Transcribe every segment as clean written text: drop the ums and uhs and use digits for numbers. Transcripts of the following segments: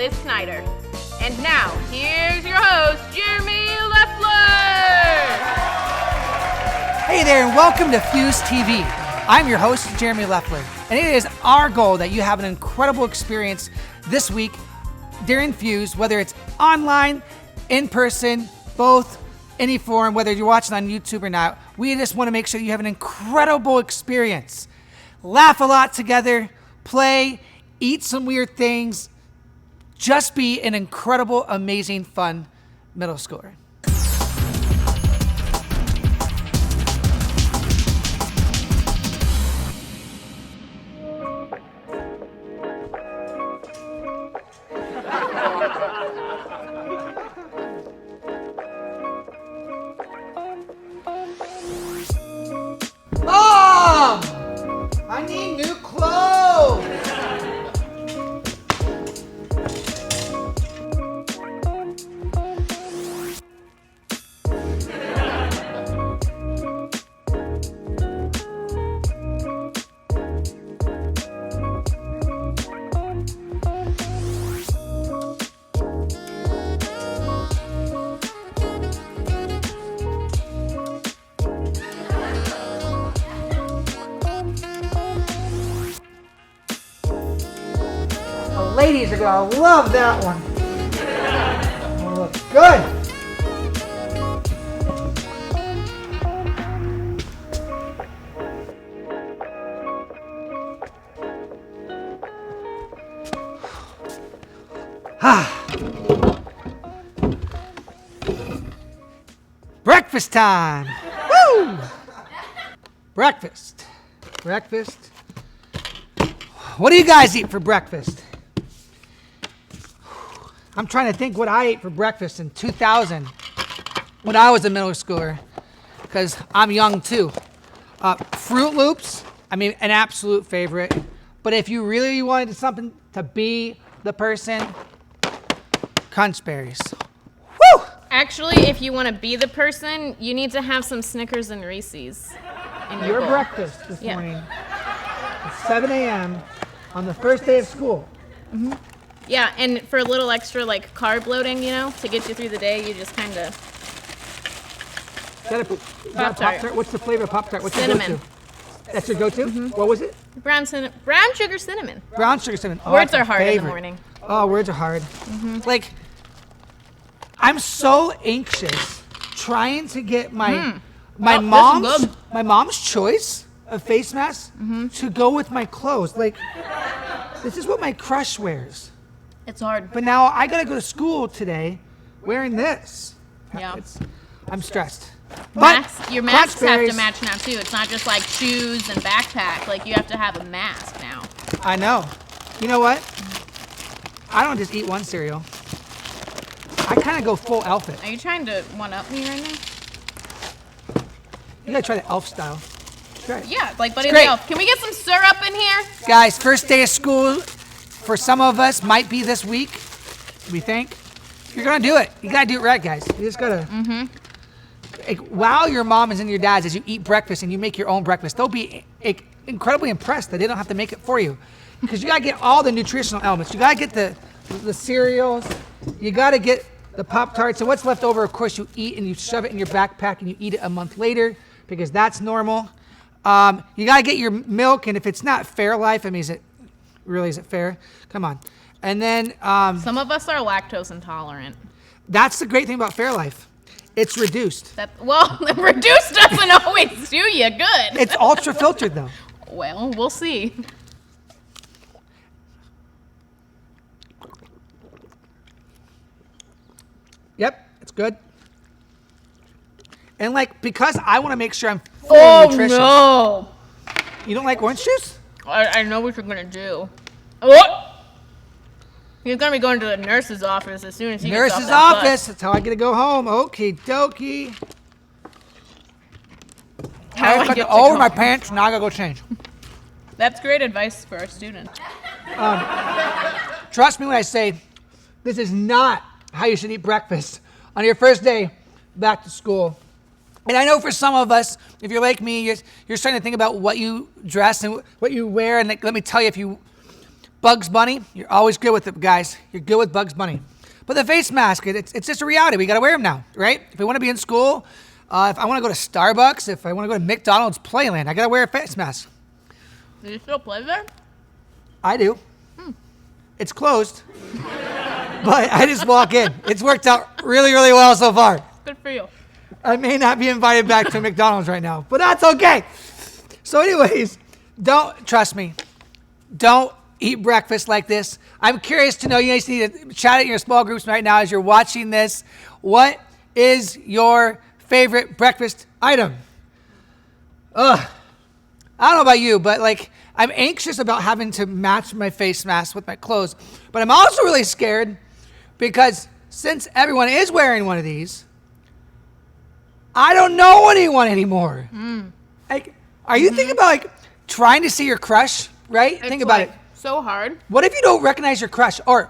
is Snyder. And now, here's your host, Jeremy Lefler! Hey there, and welcome to Fuse TV. I'm your host, Jeremy Lefler, and it is our goal that you have an incredible experience this week during Fuse, whether it's online, in person, both, any form, whether you're watching on YouTube or not. We just want to make sure you have an incredible experience. Laugh a lot together, play, eat some weird things, just be an incredible, amazing, fun middle schooler. Mom! I need new clothes! The ladies are gonna love that one. Oh, looks good. Breakfast time. Woo! Breakfast. Breakfast. What do you guys eat for breakfast? I'm trying to think what I ate for breakfast in 2000 when I was a middle schooler, because I'm young too. Fruit Loops, I mean, an absolute favorite. But if you really wanted something to be the person, Crunch Berries. Woo! Actually, if you want to be the person, you need to have some Snickers and Reese's in your bowl. Breakfast this morning at 7 a.m. on the first day of school. Mm-hmm. Yeah, and for a little extra, like, carb loading, you know, to get you through the day, you just kind of... Pop-Tart. What's the flavor of Pop-Tart? What's cinnamon. Your go-to? That's your go-to? Mm-hmm. What was it? Brown sugar cinnamon. Brown sugar cinnamon. Oh, words are hard in the morning. Oh, words are hard. Mm-hmm. Like, I'm so anxious trying to get my mom's choice of face masks to go with my clothes. Like, this is what my crush wears. It's hard. But now I gotta go to school today wearing this. Yeah. I'm stressed. Your masks have to match now too. It's not just like shoes and backpack. Like, you have to have a mask now. I know. You know what? I don't just eat one cereal. I kind of go full outfit. Are you trying to one-up me right now? You gotta try the elf style. Try it. Yeah, like Buddy the Elf. Can we get some syrup in here? Guys, first day of school for some of us might be this week, we think. If you're gonna do it, you gotta do it right, guys. You just gotta, wow your mom and your dads as you eat breakfast and you make your own breakfast. They'll be incredibly impressed that they don't have to make it for you. Because you gotta get all the nutritional elements. You gotta get the cereals, you gotta get the Pop-Tarts, and what's left over, of course, you eat and you shove it in your backpack and you eat it a month later because that's normal. You gotta get your milk, and if it's not Fairlife, I mean, is it fair? Come on. And then some of us are lactose intolerant. That's the great thing about Fairlife. It's reduced. Reduced doesn't always do you good. It's ultra filtered though. Well, we'll see. Yep, it's good. And like, because I want to make sure I'm fully nutritious. Oh no! You don't like orange juice? I know what you're gonna do. What? He's gonna be going to the nurse's office as soon as he gets off Nurse's that office. That's how I get to go home. Okie dokie. How I got get to over go my home. pants. Now I gotta go change. That's great advice for our student. Trust me when I say, this is not how you should eat breakfast on your first day back to school. And I know for some of us, if you're like me, you're starting to think about what you dress and what you wear. And let me tell you, Bugs Bunny, you're always good with it, guys. You're good with Bugs Bunny. But the face mask, it's just a reality. We got to wear them now, right? If we want to be in school, if I want to go to Starbucks, if I want to go to McDonald's Playland, I got to wear a face mask. Do you still play there? I do. It's closed. But I just walk in. It's worked out really, really well so far. Good for you. I may not be invited back to McDonald's right now, but that's okay. So anyways, trust me, don't eat breakfast like this. I'm curious to know, you guys need to chat in your small groups right now as you're watching this. What is your favorite breakfast item? I don't know about you, but like, I'm anxious about having to match my face mask with my clothes, but I'm also really scared because since everyone is wearing one of these, I don't know anyone anymore. Like, are you thinking about like trying to see your crush, right? Think about it. So hard. What if you don't recognize your crush? Or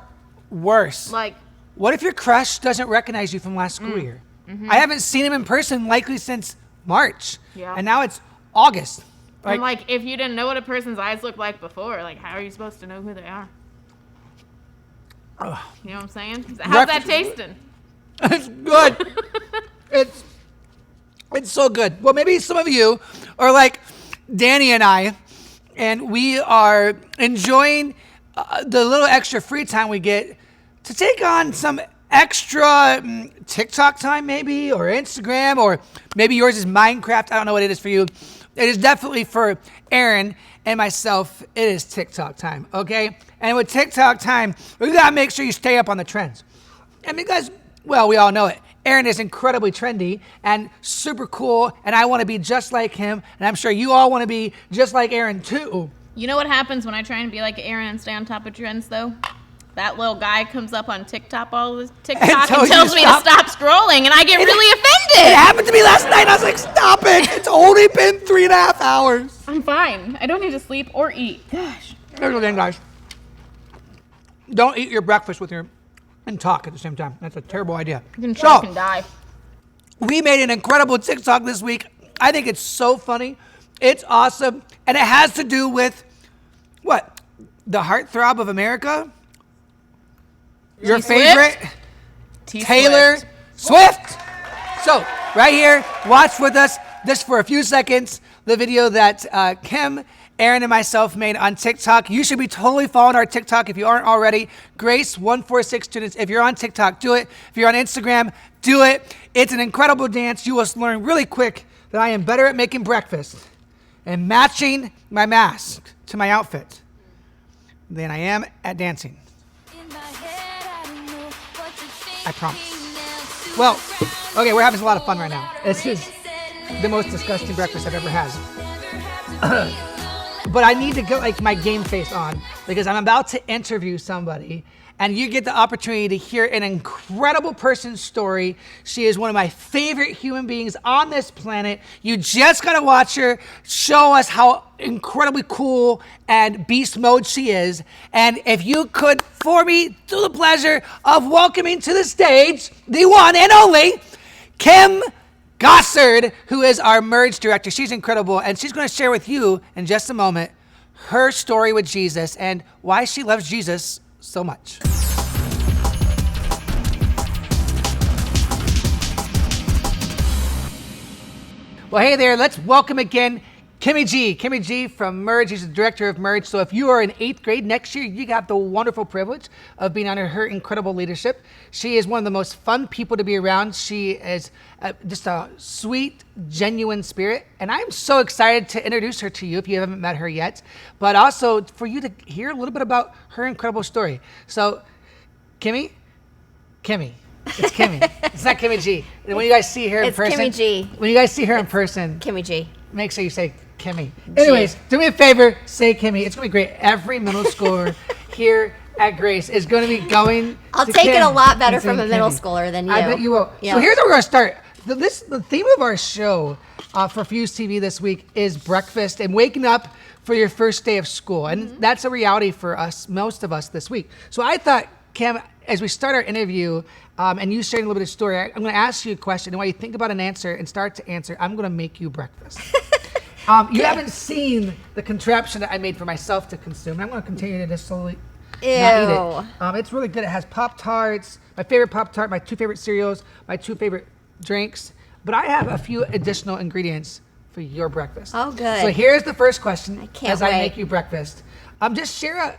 worse, Like, what if your crush doesn't recognize you from last school year? I haven't seen him in person likely since March. Yeah. And now it's August. and like, if you didn't know what a person's eyes looked like before, like, how are you supposed to know who they are? You know what I'm saying? How's that tasting? It's good. It's so good. Well, maybe some of you are like Dani and I, and we are enjoying the little extra free time we get to take on some extra TikTok time maybe, or Instagram, or maybe yours is Minecraft. I don't know what it is for you. It is definitely for Aaron and myself. It is TikTok time, okay? And with TikTok time, we gotta make sure you stay up on the trends. And because, well, we all know it. Aaron is incredibly trendy and super cool, and I want to be just like him, and I'm sure you all want to be just like Aaron too. You know what happens when I try and be like Aaron and stay on top of trends, though? That little guy comes up on TikTok and tells me to stop scrolling, and I get really offended. It happened to me last night. I was like, stop it. It's only been 3.5 hours. I'm fine. I don't need to sleep or eat. Gosh. Here's the thing, guys. Don't eat your breakfast and talk at the same time. That's a terrible idea. You can choke and die. We made an incredible TikTok this week. I think it's so funny. It's awesome. And it has to do with, what? The heartthrob of America? Your favorite? Taylor Swift. So, right here, watch with us just for a few seconds the video that Kim, Aaron, and myself made on TikTok. You should be totally following our TikTok if you aren't already. Grace146 students. If you're on TikTok, do it. If you're on Instagram, do it. It's an incredible dance. You will learn really quick that I am better at making breakfast and matching my mask to my outfit than I am at dancing. I promise. Well, okay, we're having a lot of fun right now. This is the most disgusting breakfast I've ever had. But I need to get like my game face on because I'm about to interview somebody, and you get the opportunity to hear an incredible person's story. She is one of my favorite human beings on this planet. You just gotta watch her show us how incredibly cool and beast mode she is. And if you could, for me, do the pleasure of welcoming to the stage the one and only Kim Gossard, who is our merge director. She's incredible, and she's going to share with you in just a moment her story with Jesus and why she loves Jesus so much. Well, hey there, let's welcome again Kimmy G. Kimmy G from Merge. She's the director of Merge. So if you are in 8th grade next year, you got the wonderful privilege of being under her incredible leadership. She is one of the most fun people to be around. She is just a sweet, genuine spirit. And I'm so excited to introduce her to you if you haven't met her yet, but also for you to hear a little bit about her incredible story. So Kimmy. It's Kimmy. It's not Kimmy G. When you guys see her in person. It's Kimmy G. When you guys see her in person. Kimmy G. Make sure you say Kimmy. Anyways, do me a favor, say Kimmy. It's going to be great. Every middle schooler here at Grace is going to be going I'll to take Kim it a lot better and saying from a middle Kimmy. schooler than you. I bet you will. Yeah. So here's where we're going to start. The theme of our show for Fuse TV this week is breakfast and waking up for your first day of school. And that's a reality for us, most of us this week. So I thought, Kim, as we start our interview, and you sharing a little bit of story, I'm going to ask you a question. And while you think about an answer and start to answer, I'm going to make you breakfast. You haven't seen the contraption that I made for myself to consume. And I'm going to continue to just slowly Ew. not eat it. It's really good. It has Pop-Tarts, my favorite Pop-Tart, my 2 favorite cereals, my 2 favorite drinks. But I have a few additional ingredients for your breakfast. Oh, good. So here's the first question I make you breakfast. Just share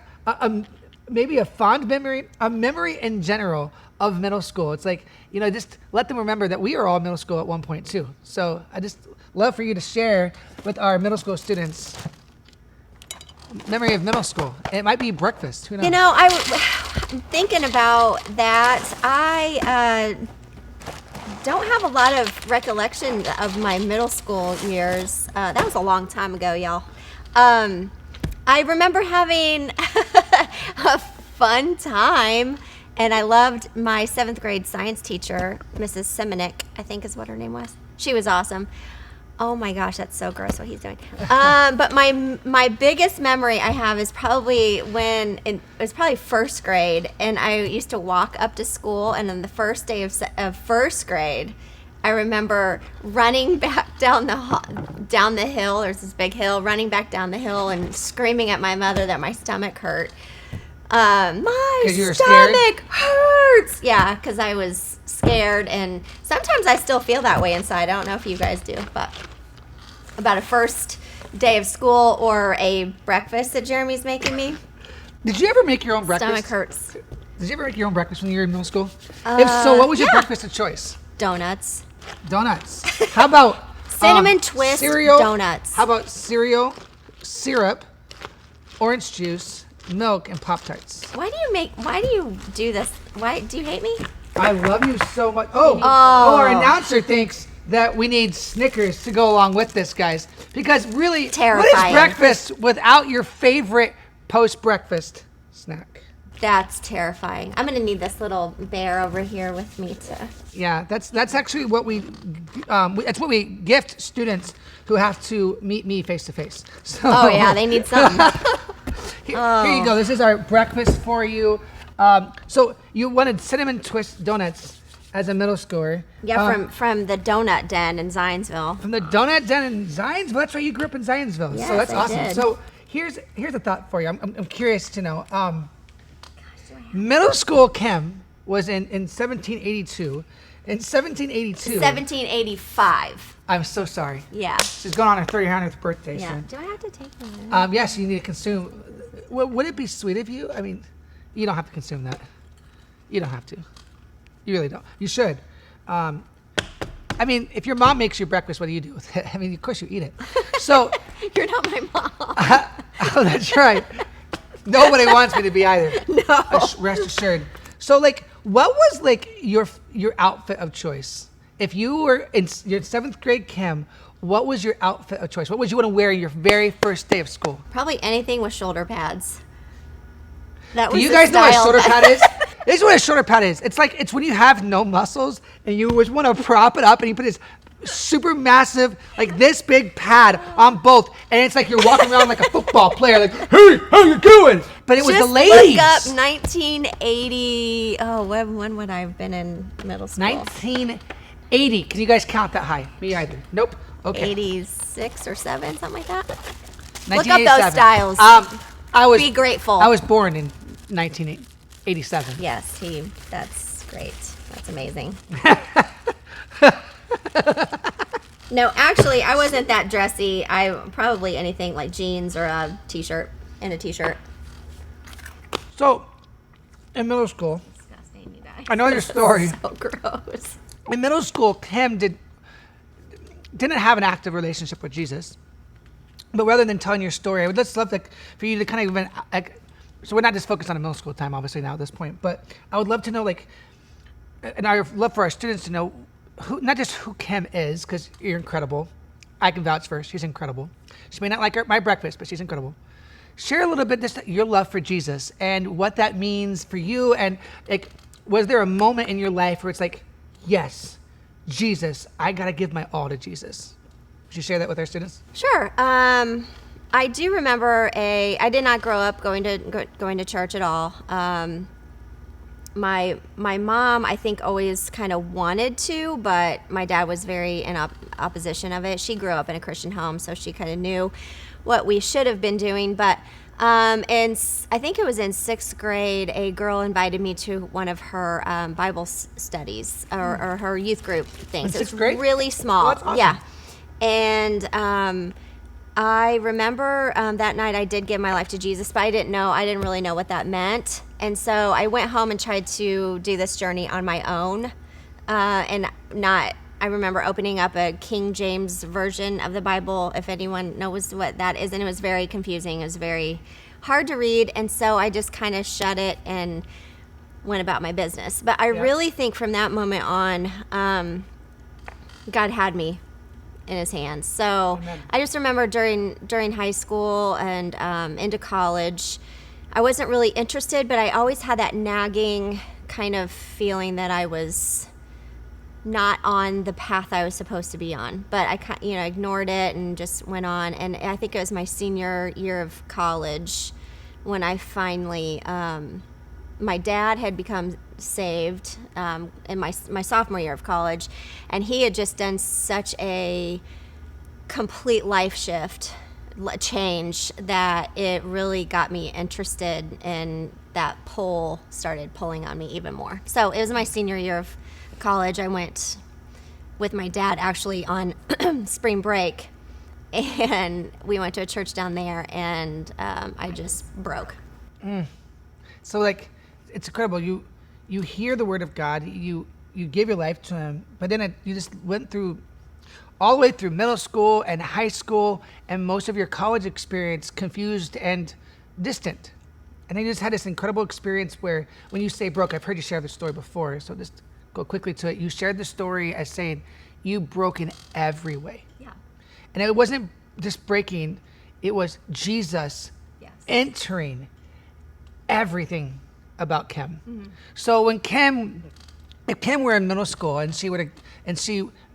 maybe a fond memory, a memory in general of middle school. It's like, just let them remember that we were all middle school at one point too. So I just love for you to share with our middle school students memory of middle school. It might be breakfast. Who knows? I'm thinking about that. I don't have a lot of recollection of my middle school years. That was a long time ago, y'all. I remember having a fun time, and I loved my 7th grade science teacher, Mrs. Simonik, I think is what her name was. She was awesome. Oh my gosh, that's so gross what he's doing. But my biggest memory I have is probably it was probably 1st grade, and I used to walk up to school, and on the first day of 1st grade, I remember running back down the hill. There's this big hill, running back down the hill and screaming at my mother that my stomach hurt. My stomach hurts. Yeah, because I was scared, and sometimes I still feel that way inside. I don't know if you guys do, but about a first day of school or a breakfast that Jeremy's making me. Did you ever make your own breakfast? Stomach hurts. Did you ever make your own breakfast when you were in middle school? If so, what was your breakfast of choice? Donuts. How about cinnamon twist cereal, donuts? How about cereal, syrup, orange juice, milk, and Pop-Tarts? Why do you do this? Why do you hate me? I love you so much. Our announcer thinks that we need Snickers to go along with this, guys. Because really, terrifying. What is breakfast without your favorite post-breakfast snack? That's terrifying. I'm gonna need this little bear over here with me to. Yeah, that's actually what that's what we gift students who have to meet me face to face. Oh yeah, they need something. Here you go. This is our breakfast for you. So you wanted cinnamon twist donuts as a middle schooler. Yeah, from the Donut Den in Zionsville. From the Donut Den in Zionsville. That's right. You grew up in Zionsville. Yes, so that's I awesome. did. So here's a thought for you. I'm curious to know. Middle school chem was in 1782. In 1782. 1785. I'm so sorry. Yeah. She's going on her 300th birthday Yeah. soon. Do I have to take one? Yes, you need to consume. Would it be sweet of you? I mean, you don't have to consume that. You don't have to. You really don't. You should. I mean, if your mom makes you breakfast, what do you do with it? I mean, of course you eat it. So. You're not my mom. Oh, that's right. Nobody wants me to be either. No. Rest assured. So, what was your outfit of choice? If you were in your 7th grade chem, what was your outfit of choice? What would you want to wear your very first day of school? Probably anything with shoulder pads. Do you guys know what a shoulder pad is? This is what a shoulder pad is. It's when you have no muscles and you just want to prop it up and you put this super massive, this big pad on both, and it's like you're walking around like a football player, like, hey, how you doing? But it was the ladies. Look up 1980. Oh, when would I have been in middle school? 1980. Can you guys count that high? Me either. Nope. Okay. 86 or 7, something like that. 1987. Look up those styles. Be grateful. I was born in 1987. Yes, that's great. That's amazing. No, actually, I wasn't that dressy. I probably anything like jeans or a t-shirt and a t-shirt. So, in middle school, Disgusting, you guys. I know your story. So gross. In middle school, Kim didn't have an active relationship with Jesus. But rather than telling your story, I would just love for you to kind of so we're not just focused on a middle school time, obviously now at this point, but I would love to know and I would love for our students to know not just who Kim is, because you're incredible. I can vouch for her. She's incredible. She may not like my breakfast, but she's incredible. Share a little bit just your love for Jesus and what that means for you. And was there a moment in your life where it's like, yes, Jesus, I got to give my all to Jesus? Would you share that with our students? Sure. I do remember I did not grow up going to church at all. my mom, I think, always kind of wanted to, but my dad was very in opposition of it. She grew up in a Christian home, so she kind of knew what we should have been doing. But and I think it was in 6th grade, a girl invited me to one of her Bible studies or her youth group things. In It was 6th grade? really small. Oh, that's awesome. Yeah. And I remember that night I did give my life to Jesus, but I didn't really know what that meant. And so I went home and tried to do this journey on my own. I remember opening up a King James version of the Bible, if anyone knows what that is, and it was very confusing. It was very hard to read, and so I just kind of shut it and went about my business. But I really think from that moment on, God had me in his hands. So Amen. I just remember during high school and into college, I wasn't really interested, but I always had that nagging kind of feeling that I was not on the path I was supposed to be on. But I ignored it and just went on. And I think it was my senior year of college when I finally, my dad had become saved in my sophomore year of college, and he had just done such a complete life shift, change, that it really got me interested, and that pull started pulling on me even more. So it was my senior year of college. I went with my dad actually on spring break, and we went to a church down there, and I just broke. So like, it's incredible. You hear the word of God, you give your life to him, but then you just went through all the way through middle school and high school and most of your college experience confused and distant. And then you just had this incredible experience where when you say broke, I've heard you share the story before, so just go quickly to it. You shared the story as saying you broke in every way. Yeah. And it wasn't just breaking, it was Jesus entering everything about Kim. Mm-hmm. So when if Kim were in middle school and she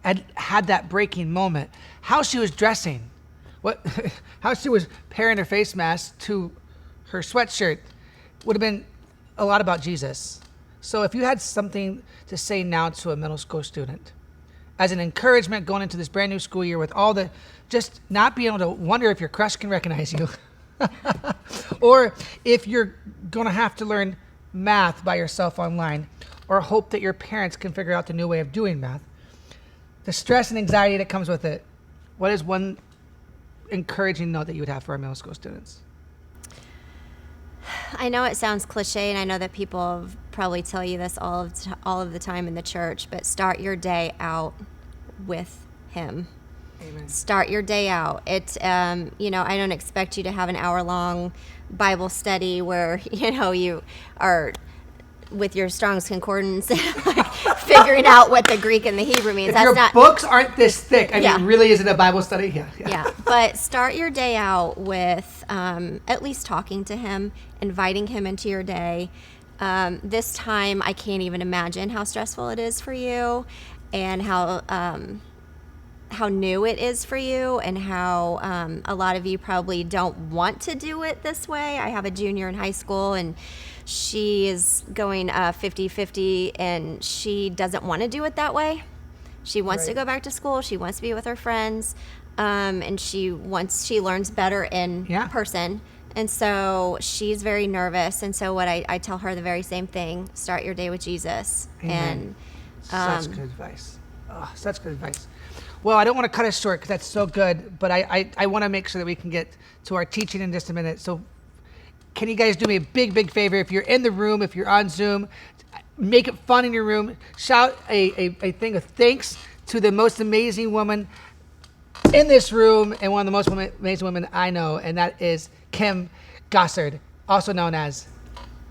had that breaking moment, how she was dressing, how she was pairing her face mask to her sweatshirt would have been a lot about Jesus. So if you had something to say now to a middle school student as an encouragement going into this brand new school year with all the, just not being able to wonder if your crush can recognize you or if you're going to have to learn math by yourself online, or hope that your parents can figure out the new way of doing math, the stress and anxiety that comes with it, what is one encouraging note that you would have for our middle school students? I know it sounds cliche, and I know that people probably tell you this all of the time in the church, but start your day out with him. Amen. Start your day out. I don't expect you to have an hour-long Bible study where, you are with your Strong's Concordance figuring out what the Greek and the Hebrew means. If your books aren't this thick, I mean, really, is it a Bible study? Yeah. But start your day out with at least talking to him, inviting him into your day. This time, I can't even imagine how stressful it is for you, and how new it is for you, and how a lot of you probably don't want to do it this way. I have a junior in high school, and she is going 50-50, and she doesn't want to do it that way. She wants to go back to school. She wants to be with her friends, and she learns better in person. And so she's very nervous. And so what I tell her the very same thing: start your day with Jesus. Amen. And such good advice. Oh, such good advice. Well, I don't want to cut it short because that's so good, but I want to make sure that we can get to our teaching in just a minute. So can you guys do me a big, big favor? If you're in the room, if you're on Zoom, make it fun in your room. Shout a thing of thanks to the most amazing woman in this room and one of the most amazing women I know, and that is Kim Gossard, also known as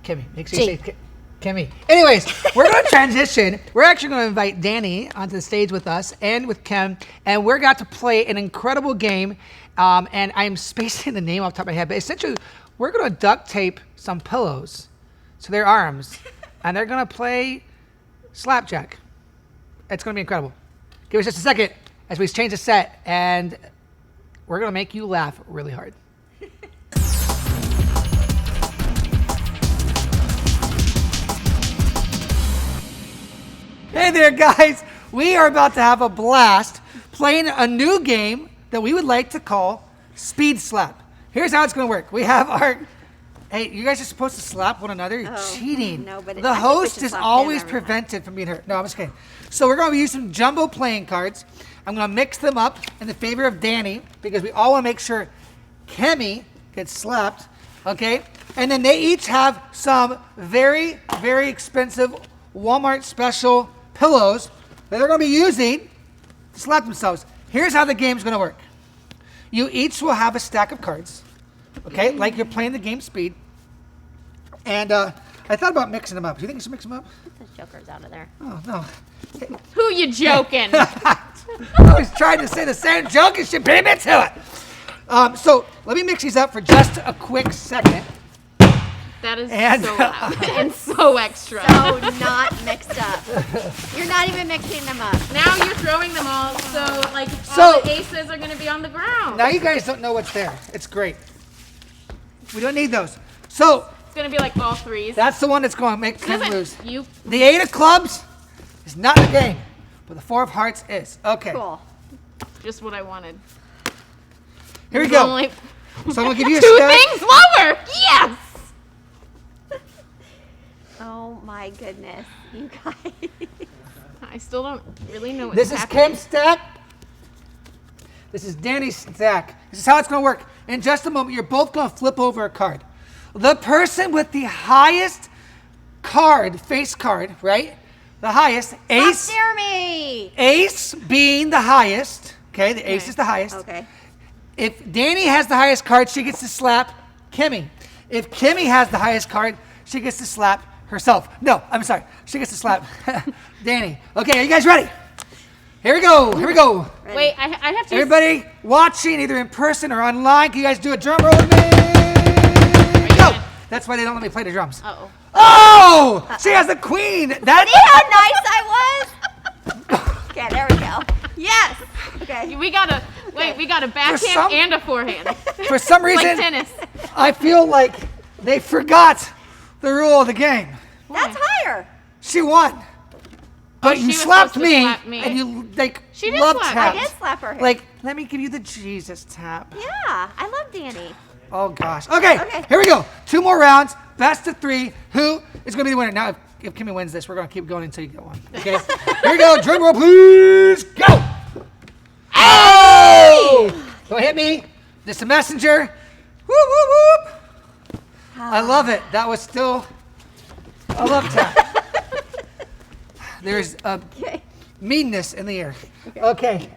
Kimmy. Make sure you say Kimmy. Anyways, we're going to transition. We're actually going to invite Dani onto the stage with us and with Kim, and we're going to play an incredible game, and I'm spacing the name off the top of my head, but essentially we're going to duct tape some pillows to their arms, and they're going to play slapjack. It's going to be incredible. Give us just a second as we change the set, and we're going to make you laugh really hard. Hey there, guys. We are about to have a blast playing a new game that we would like to call Speed Slap. Here's how it's going to work. We have our... Hey, you guys are supposed to slap one another. You're cheating. No, but the host is always prevented from being hurt. No, I'm just kidding. So we're going to be using jumbo playing cards. I'm going to mix them up in the favor of Dani because we all want to make sure Kemi gets slapped. Okay? And then they each have some very, very expensive Walmart special pillows that they're going to be using to slap themselves. Here's how the game's going to work. You each will have a stack of cards. Okay, like you're playing the game Speed. And I thought about mixing them up. Do you think you should mix them up? The joker's out of there. Oh, no. Who you joking? I was trying to say the same joke and she beat me to it. So let me mix these up for just a quick second. That is And- so loud and so extra. So not mixed up. You're not even mixing them up. Now you're throwing them all, so like So- all the aces are going to be on the ground. Now you guys don't know what's there. It's great. We don't need those. So It's going to be like all threes. that's the one that's going to make Kim Listen, lose. You The 8 of clubs is not the game, but the 4 of hearts is. Okay, Cool. just what I wanted. here we There's go. only So I'm going to give you a two stack. things lower. Yes. Oh my goodness, you guys. I still don't really know what's This is happening. Kim's stack. This is Dani's stack. This is how it's going to work. In just a moment, you're both going to flip over a card. The person with the highest card, face card, right? The highest, ace. Jeremy. Ace being the highest. Okay, the ace is the highest. Okay. If Dani has the highest card, she gets to slap Kimmy. If Kimmy has the highest card, she gets to slap herself. No, I'm sorry. She gets to slap Dani. Okay, are you guys ready? Here we go. Here we go. Ready. Wait, I have to. Everybody watching either in person or online, can you guys do a drum roll with me? Go. That's why they don't let me play the drums. Uh-oh. Oh! She has the queen. That See how nice I was? Okay, there we go. Yes. Okay. We got a backhand some- and a forehand. For some reason, Like tennis. I feel like they forgot the rule of the game. That's higher. She won. But she you was slapped supposed to me, slap me. and you like She did love slap me. taps. I did slap her. Like, let me give you the Jesus tap. Yeah, I love Dani. Oh gosh. Okay, Okay. here we go. 2 more rounds. Best of 3. Who is going to be the winner? Now, if Kimmy wins this, we're going to keep going until you get one. Okay. Here we go. Drum roll, please. Go. Oh! Don't hit me. Just a messenger. Whoop, whoop, whoop. I love it. That was still a love tap. There's a Okay. meanness in the air. Okay.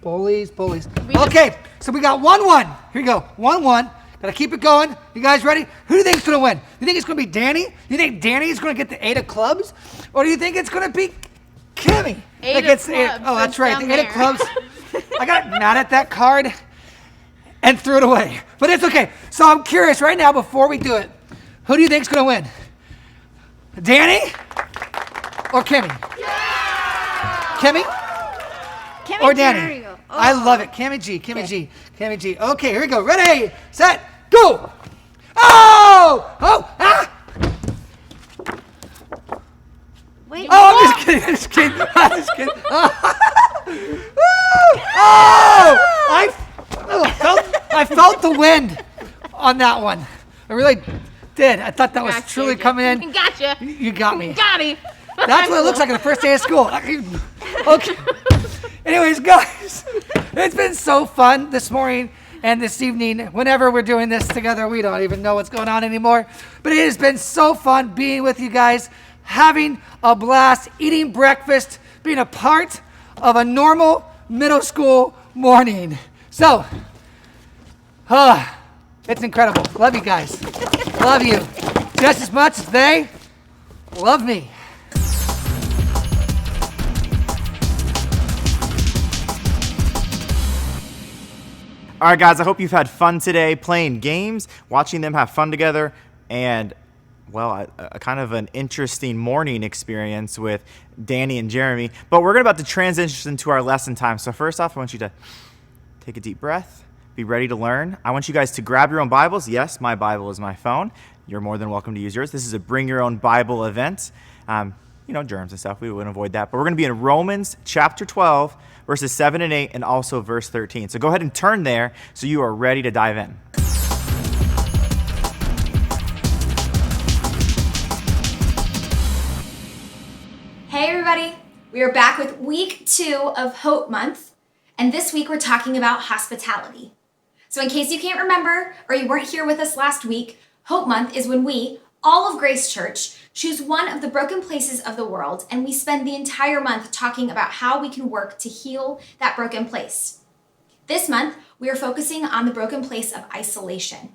Bullies. Okay, so we got 1-1. Here we go. 1-1. Gotta keep it going. You guys ready? Who do you think is gonna win? You think it's gonna be Dani? You think Dani is gonna get the 8 of clubs? Or do you think it's gonna be Kimmy? Eight that of gets the eight- clubs, Oh, that's it's right. The down 8 of there. clubs. I got mad at that card and threw it away. But it's okay. So I'm curious right now before we do it. Who do you think is gonna win? Dani or Kimmy? Kimmy Kimmy, or there Dani? you go. Oh. I love it. Kimmy G. Okay, here we go. Ready, set, go. Oh! Ah! Wait. Oh, I'm just kidding. Oh! I felt the wind on that one. I really did. I thought that was Gotcha, truly Jay. coming in. Gotcha. You got me. Got him. That's what it looks like on the first day of school. Okay. Anyways, guys, it's been so fun this morning and this evening. Whenever we're doing this together, we don't even know what's going on anymore. But it has been so fun being with you guys, having a blast, eating breakfast, being a part of a normal middle school morning. So, it's incredible. Love you guys. Love you just as much as they love me. All right, guys, I hope you've had fun today playing games, watching them have fun together, and, well, a kind of an interesting morning experience with Dani and Jeremy. But we're about to transition to our lesson time. So first off, I want you to take a deep breath, be ready to learn. I want you guys to grab your own Bibles. Yes, my Bible is my phone. You're more than welcome to use yours. This is a Bring Your Own Bible event. germs and stuff. We would avoid that. But we're going to be in Romans chapter 12, verses 7 and 8, and also verse 13. So go ahead and turn there so you are ready to dive in. Hey everybody, we are back with week 2 of Hope Month, and this week we're talking about hospitality. So in case you can't remember or you weren't here with us last week, Hope Month is when we, all of Grace Church, choose one of the broken places of the world, and we spend the entire month talking about how we can work to heal that broken place. This month, we are focusing on the broken place of isolation.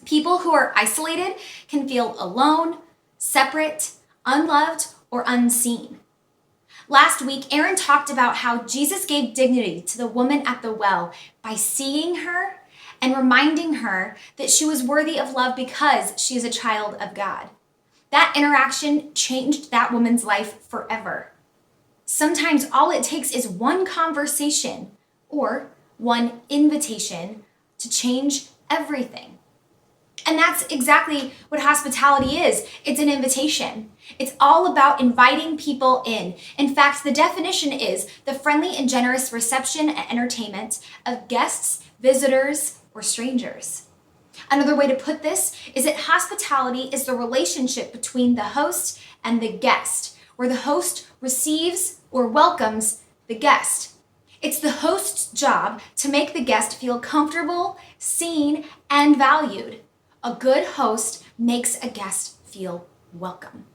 People who are isolated can feel alone, separate, unloved, or unseen. Last week, Aaron talked about how Jesus gave dignity to the woman at the well by seeing her and reminding her that she was worthy of love because she is a child of God. That interaction changed that woman's life forever. Sometimes all it takes is one conversation or one invitation to change everything. And that's exactly what hospitality is. It's an invitation. It's all about inviting people in. In fact, the definition is the friendly and generous reception and entertainment of guests, visitors, or strangers. Another way to put this is that hospitality is the relationship between the host and the guest, where the host receives or welcomes the guest. It's the host's job to make the guest feel comfortable, seen, and valued. A good host makes a guest feel welcome.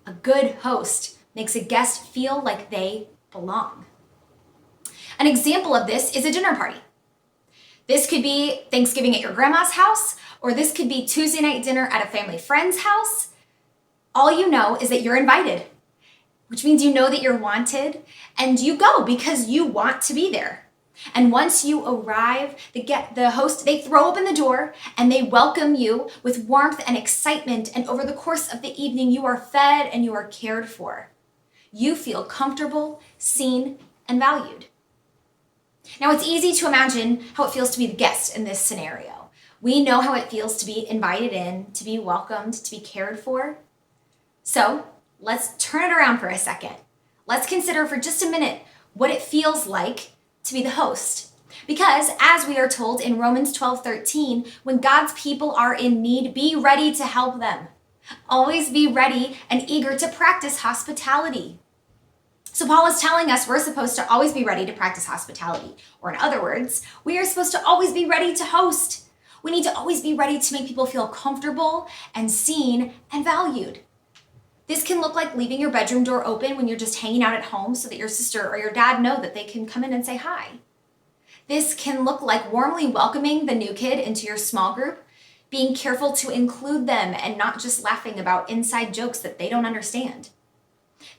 A good host makes a guest feel like they belong. An example of this is a dinner party. This could be Thanksgiving at your grandma's house, or this could be Tuesday night dinner at a family friend's house. All you know is that you're invited, which means you know that you're wanted, and you go because you want to be there. And once you arrive, the host, they throw open the door and they welcome you with warmth and excitement. And over the course of the evening, you are fed and you are cared for. You feel comfortable, seen, and valued. Now, it's easy to imagine how it feels to be the guest in this scenario. We know how it feels to be invited in, to be welcomed, to be cared for. So let's turn it around for a second. Let's consider for just a minute what it feels like to be the host. Because as we are told in Romans 12:13, when God's people are in need, be ready to help them. Always be ready and eager to practice hospitality. So Paul is telling us we're supposed to always be ready to practice hospitality. Or in other words, we are supposed to always be ready to host. We need to always be ready to make people feel comfortable and seen and valued. This can look like leaving your bedroom door open when you're just hanging out at home so that your sister or your dad know that they can come in and say hi. This can look like warmly welcoming the new kid into your small group, being careful to include them and not just laughing about inside jokes that they don't understand.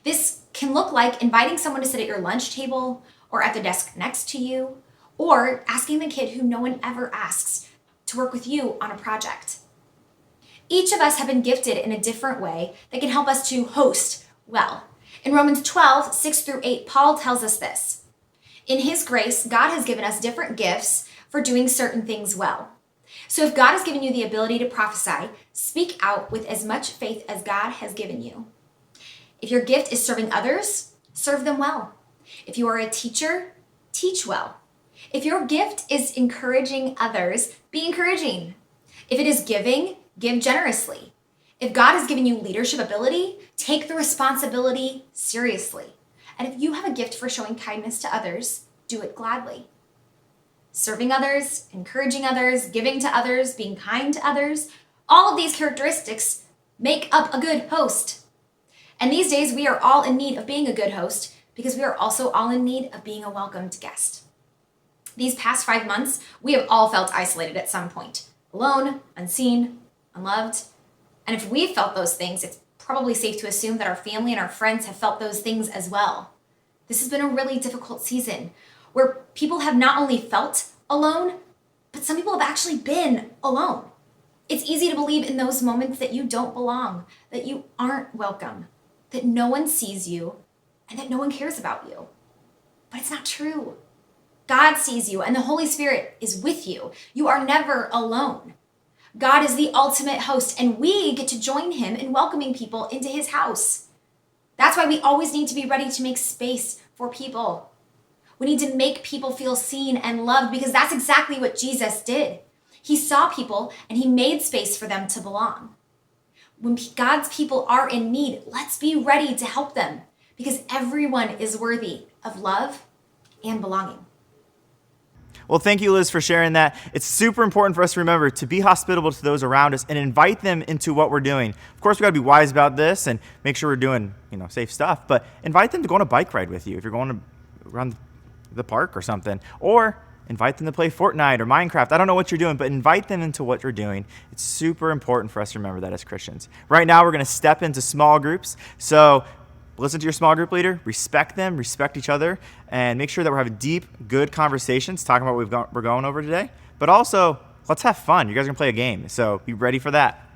This can look like inviting someone to sit at your lunch table or at the desk next to you, or asking the kid who no one ever asks to work with you on a project. Each of us have been gifted in a different way that can help us to host well. In Romans 12:6-8, Paul tells us this. In his grace, God has given us different gifts for doing certain things well. So if God has given you the ability to prophesy, speak out with as much faith as God has given you. If your gift is serving others, serve them well. If you are a teacher, teach well. If your gift is encouraging others, be encouraging. If it is giving, give generously. If God has given you leadership ability, take the responsibility seriously. And if you have a gift for showing kindness to others, do it gladly. Serving others, encouraging others, giving to others, being kind to others, all of these characteristics make up a good host. And these days, we are all in need of being a good host because we are also all in need of being a welcomed guest. These past 5 months, we have all felt isolated at some point. Alone, unseen, unloved. And if we've felt those things, it's probably safe to assume that our family and our friends have felt those things as well. This has been a really difficult season where people have not only felt alone, but some people have actually been alone. It's easy to believe in those moments that you don't belong, that you aren't welcome, that no one sees you, and that no one cares about you. But it's not true. God sees you, and the Holy Spirit is with you. You are never alone. God is the ultimate host, and we get to join him in welcoming people into his house. That's why we always need to be ready to make space for people. We need to make people feel seen and loved because that's exactly what Jesus did. He saw people and he made space for them to belong. When God's people are in need, let's be ready to help them because everyone is worthy of love and belonging. Well, thank you, Liz, for sharing that. It's super important for us to remember to be hospitable to those around us and invite them into what we're doing. Of course, we got to be wise about this and make sure we're doing, safe stuff, but invite them to go on a bike ride with you if you're going to around the park or something, or invite them to play Fortnite or Minecraft. I don't know what you're doing, but invite them into what you're doing. It's super important for us to remember that as Christians. Right now, we're going to step into small groups. So listen to your small group leader, respect them, respect each other, and make sure that we're having deep, good conversations, talking about what we're going over today. But also, let's have fun. You guys are going to play a game, so be ready for that.